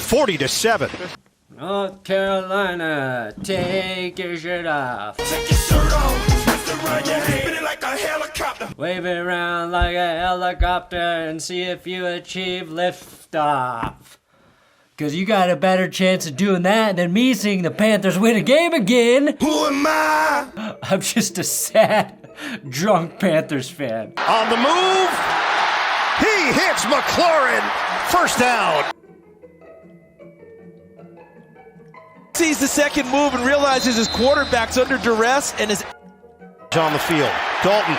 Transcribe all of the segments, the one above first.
40-7. North Carolina, take your shirt off. Take your shirt off, twist it around your head, spin it like a helicopter. Wave it around like a helicopter and see if you achieve liftoff. Cause you got a better chance of doing that than me seeing the Panthers win a game again. Who am I? I'm just a sad, drunk Panthers fan. On the move, he hits McLaurin. First down. Sees the second move and realizes his quarterback's under duress and is On the field, Dalton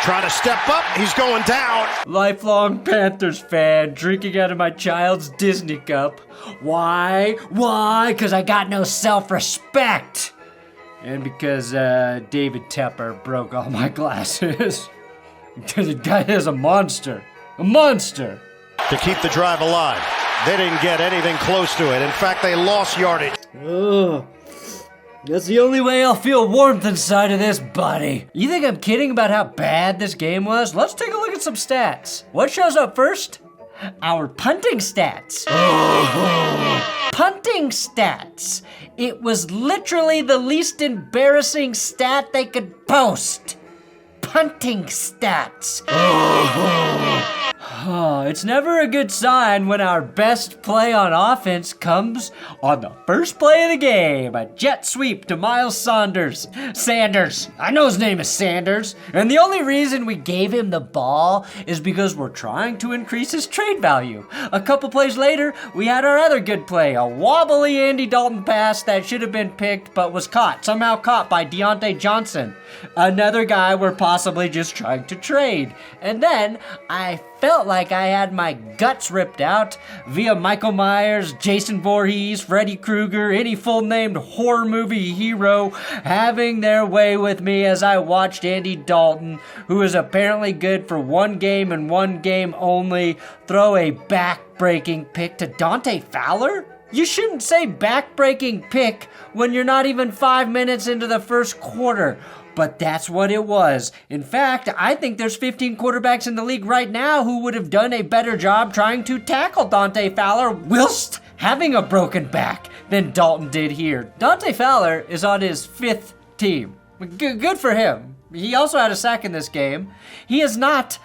trying to step up. He's going down. Lifelong Panthers fan, drinking out of my child's Disney cup. Why? Why? Because I got no self-respect. And because David Tepper broke all my glasses. Because the guy is a monster. A monster. To keep the drive alive. They didn't get anything close to it. In fact, they lost yardage. Ugh. That's the only way I'll feel warmth inside of this body. You think I'm kidding about how bad this game was? Let's take a look at some stats. What shows up first? Our punting stats. Punting stats. It was literally the least embarrassing stat they could post. Punting stats. Oh, it's never a good sign when our best play on offense comes on the first play of the game. A jet sweep to Miles Sanders. I know his name is Sanders. And the only reason we gave him the ball is because we're trying to increase his trade value. A couple plays later, we had our other good play. A wobbly Andy Dalton pass that should have been picked but was somehow caught by Deontay Johnson. Another guy we're possibly just trying to trade. And then I felt like I had my guts ripped out via Michael Myers, Jason Voorhees, Freddy Krueger, any full-named horror movie hero having their way with me as I watched Andy Dalton, who is apparently good for one game and one game only, throw a back-breaking pick to Dante Fowler? You shouldn't say back-breaking pick when you're not even 5 minutes into the first quarter. But that's what it was. In fact, I think there's 15 quarterbacks in the league right now who would have done a better job trying to tackle Dante Fowler whilst having a broken back than Dalton did here. Dante Fowler is on his 5th team. Good for him. He also had a sack in this game. He is not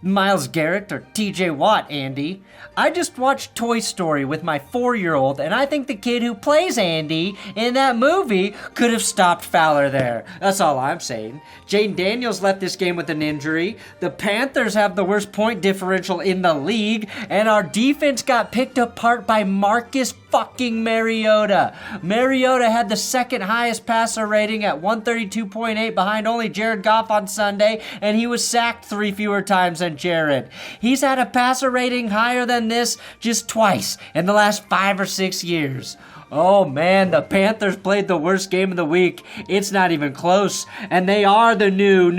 Myles Garrett or TJ Watt, Andy. I just watched Toy Story with my 4-year-old, and I think the kid who plays Andy in that movie could have stopped Fowler there. That's all I'm saying. Jaden Daniels left this game with an injury. The Panthers have the worst point differential in the league, and our defense got picked apart by Marcus fucking Mariota. Mariota had the second highest passer rating at 132.8 behind only Jared Goff on Sunday, and he was sacked 3 fewer times than Jared. He's had a passer rating higher than this just twice in the last 5 or 6 years. Oh man, the Panthers played the worst game of the week. It's not even close, and they are the new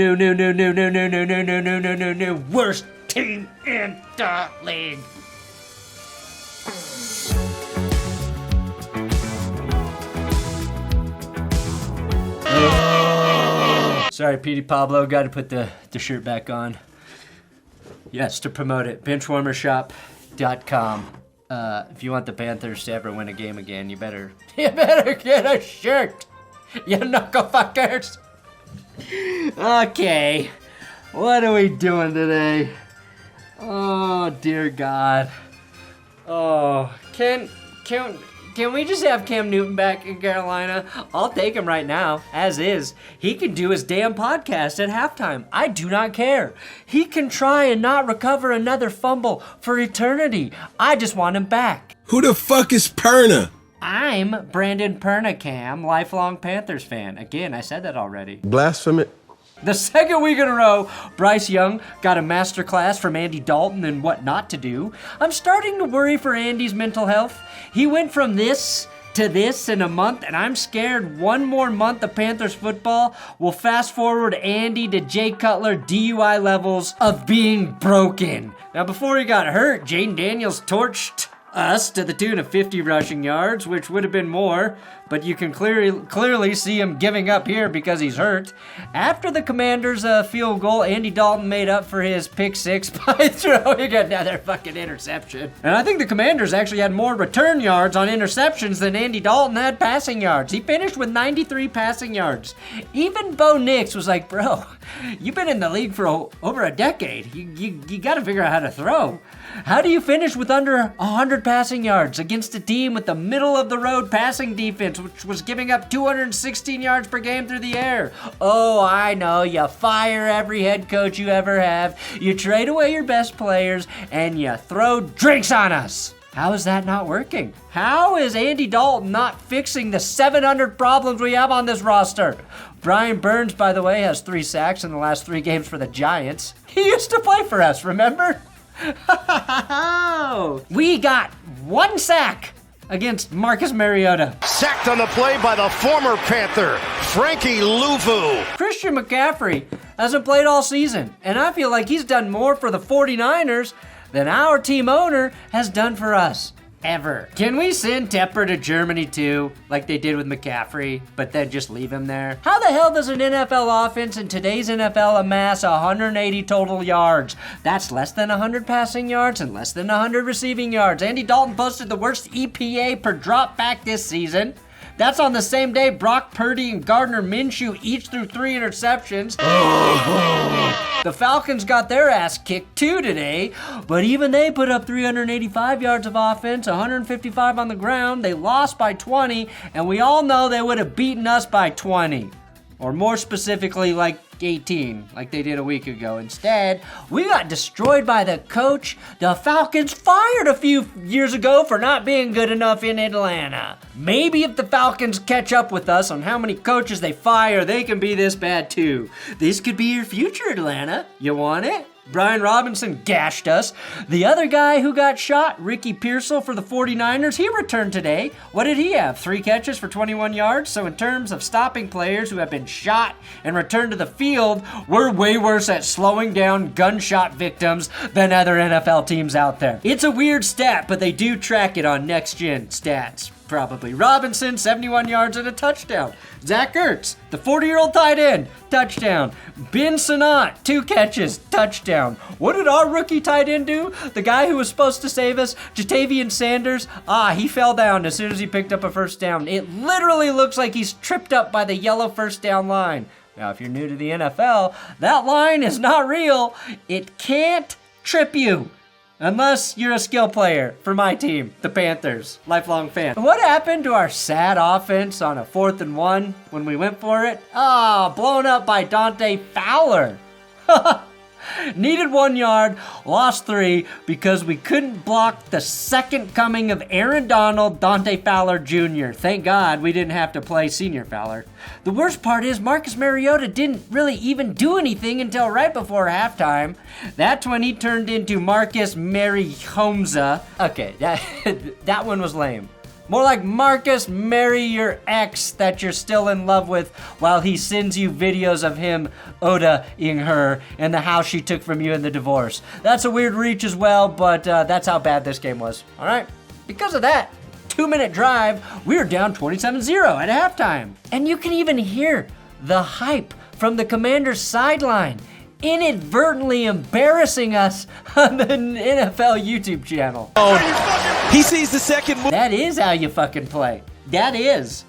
worst team in the league. Sorry, Petey Pablo, got to put the shirt back on. Yes, to promote it, benchwarmershop.com. If you want the Panthers to ever win a game again, you better get a shirt, you knuckle fuckers. Okay, what are we doing today? Oh dear God. Oh, can we just have Cam Newton back in Carolina? I'll take him right now, as is. He can do his damn podcast at halftime. I do not care. He can try and not recover another fumble for eternity. I just want him back. Who the fuck is Perna? I'm Brandon Perna, Cam, lifelong Panthers fan. Again, I said that already. Blasphemy. The second week in a row, Bryce Young got a masterclass from Andy Dalton in what not to do. I'm starting to worry for Andy's mental health. He went from this to this in a month, and I'm scared one more month of Panthers football will fast forward Andy to Jay Cutler DUI levels of being broken. Now, before he got hurt, Jaden Daniels torched us to the tune of 50 rushing yards, which would have been more, but you can clearly see him giving up here because he's hurt. After the Commanders' field goal, Andy Dalton made up for his pick six by throwing another fucking interception. And I think the Commanders actually had more return yards on interceptions than Andy Dalton had passing yards. He finished with 93 passing yards. Even Bo Nix was like, bro, you've been in the league for over a decade. You got to figure out how to throw. How do you finish with under 100 passing yards against a team with the middle-of-the-road passing defense, which was giving up 216 yards per game through the air? Oh, I know. You fire every head coach you ever have. You trade away your best players, and you throw drinks on us. How is that not working? How is Andy Dalton not fixing the 700 problems we have on this roster? Brian Burns, by the way, has 3 sacks in the last 3 games for the Giants. He used to play for us, remember? We got 1 sack against Marcus Mariota. Sacked on the play by the former Panther, Frankie Louvu. Christian McCaffrey hasn't played all season, and I feel like he's done more for the 49ers than our team owner has done for us. Ever. Can we send Tepper to Germany too, like they did with McCaffrey, but then just leave him there? How the hell does an NFL offense in today's NFL amass 180 total yards? That's less than 100 passing yards and less than 100 receiving yards. Andy Dalton posted the worst EPA per drop back this season. That's on the same day Brock Purdy and Gardner Minshew each threw 3 interceptions. The Falcons got their ass kicked too today, but even they put up 385 yards of offense, 155 on the ground. They lost by 20, and we all know they would have beaten us by 20. Or more specifically, like 18, like they did a week ago. Instead, we got destroyed by the coach the Falcons fired a few years ago for not being good enough in Atlanta. Maybe if the Falcons catch up with us on how many coaches they fire, they can be this bad too. This could be your future, Atlanta. You want it? Brian Robinson gashed us. The other guy who got shot, Ricky Pearsall for the 49ers, he returned today. What did he have? 3 catches for 21 yards? So in terms of stopping players who have been shot and returned to the field, we're way worse at slowing down gunshot victims than other NFL teams out there. It's a weird stat, but they do track it on next-gen stats. Probably. Robinson, 71 yards and a touchdown. Zach Ertz, the 40-year-old tight end, touchdown. Ben Sinnott, 2 catches, touchdown. What did our rookie tight end do? The guy who was supposed to save us, Jatavian Sanders, he fell down as soon as he picked up a first down. It literally looks like he's tripped up by the yellow first down line. Now, if you're new to the NFL, that line is not real. It can't trip you. Unless you're a skill player for my team, the Panthers. Lifelong fan. What happened to our sad offense on a 4th and 1 when we went for it? Blown up by Dante Fowler. Needed 1 yard, lost 3 because we couldn't block the second coming of Aaron Donald, Dante Fowler Jr. Thank God we didn't have to play Senior Fowler. The worst part is Marcus Mariota didn't really even do anything until right before halftime. That's when he turned into Marcus Mariota. Okay, that one was lame. More like Marcus, marry your ex that you're still in love with while he sends you videos of him Oda-ing her and the house she took from you in the divorce. That's a weird reach as well, but that's how bad this game was. All right? Because of that 2-minute drive, we were down 27-0 at halftime. And you can even hear the hype from the Commanders' sideline, inadvertently embarrassing us on the NFL YouTube channel. He sees the second move. That is how you fucking play. That is.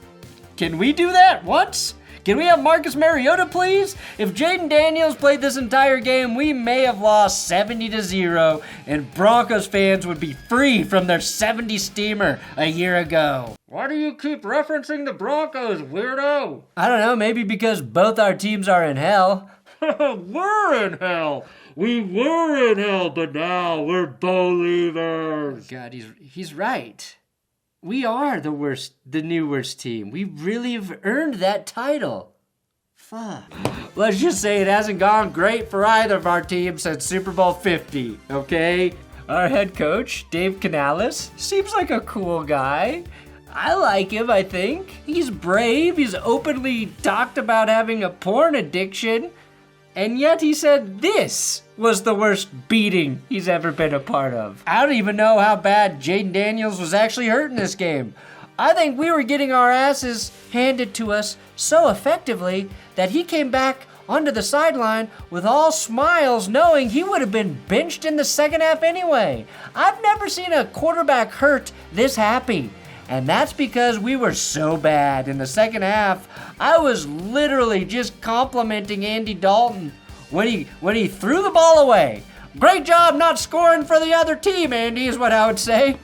Can we do that once? Can we have Marcus Mariota, please? If Jaden Daniels played this entire game, we may have lost 70-0, and Broncos fans would be free from their 70 steamer a year ago. Why do you keep referencing the Broncos, weirdo? I don't know, maybe because both our teams are in hell. We're in hell. We were in hell, but now we're believers. God, he's right. We are the new worst team. We really have earned that title. Fuck. Let's just say it hasn't gone great for either of our teams since Super Bowl 50, okay? Our head coach, Dave Canales, seems like a cool guy. I like him, I think. He's brave. He's openly talked about having a porn addiction. And yet he said this was the worst beating he's ever been a part of. I don't even know how bad Jaden Daniels was actually hurt in this game. I think we were getting our asses handed to us so effectively that he came back onto the sideline with all smiles, knowing he would have been benched in the second half anyway. I've never seen a quarterback hurt this happy. And that's because we were so bad in the second half. I was literally just complimenting Andy Dalton when he threw the ball away. Great job not scoring for the other team, Andy, is what I would say.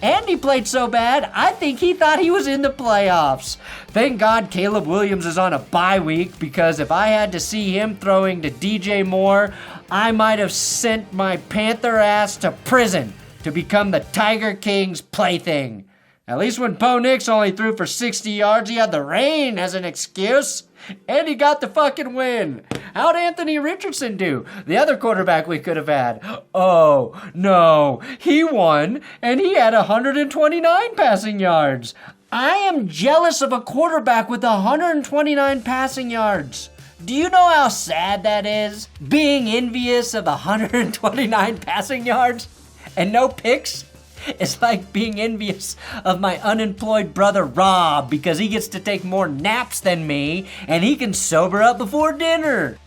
Andy played so bad, I think he thought he was in the playoffs. Thank God Caleb Williams is on a bye week, because if I had to see him throwing to DJ Moore, I might have sent my Panther ass to prison to become the Tiger King's plaything. At least when Bo Nix only threw for 60 yards, he had the rain as an excuse. And he got the fucking win. How'd Anthony Richardson do? The other quarterback we could have had. Oh, no. He won, and he had 129 passing yards. I am jealous of a quarterback with 129 passing yards. Do you know how sad that is? Being envious of 129 passing yards and no picks? It's like being envious of my unemployed brother Rob because he gets to take more naps than me and he can sober up before dinner.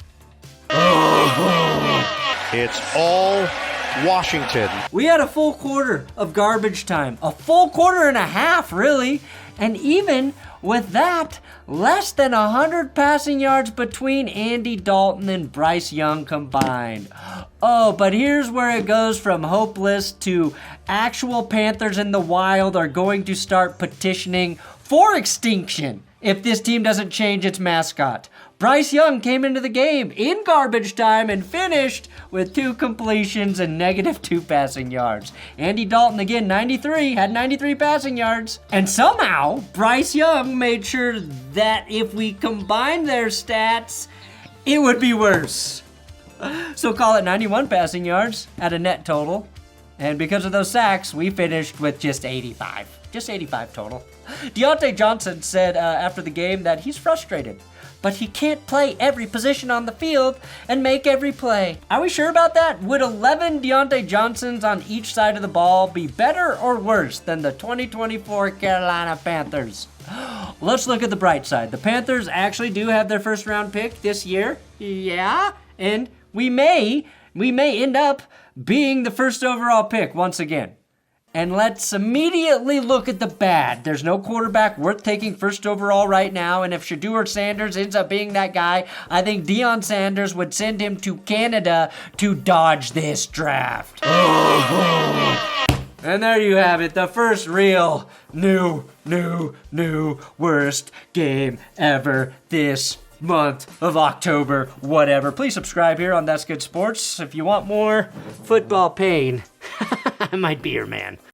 It's all Washington. We had a full quarter of garbage time. A full quarter and a half, really. And even with that, less than 100 passing yards between Andy Dalton and Bryce Young combined. Oh, but here's where it goes from hopeless to actual Panthers in the wild are going to start petitioning for extinction if this team doesn't change its mascot. Bryce Young came into the game in garbage time and finished with 2 completions and -2 passing yards. Andy Dalton, again, 93, had 93 passing yards. And somehow, Bryce Young made sure that if we combine their stats, it would be worse. So call it 91 passing yards at a net total. And because of those sacks, we finished with just 85. Just 85 total. Deontay Johnson said after the game that he's frustrated, but he can't play every position on the field and make every play. Are we sure about that? Would 11 Deontay Johnsons on each side of the ball be better or worse than the 2024 Carolina Panthers? Let's look at the bright side. The Panthers actually do have their first round pick this year. Yeah, and we may end up being the first overall pick once again. And let's immediately look at the bad. There's no quarterback worth taking first overall right now, and if Shedeur Sanders ends up being that guy, I think Deion Sanders would send him to Canada to dodge this draft. And there you have it, the first real new worst game ever this month of October, whatever. Please subscribe here on That's Good Sports if you want more football pain. I might be your man.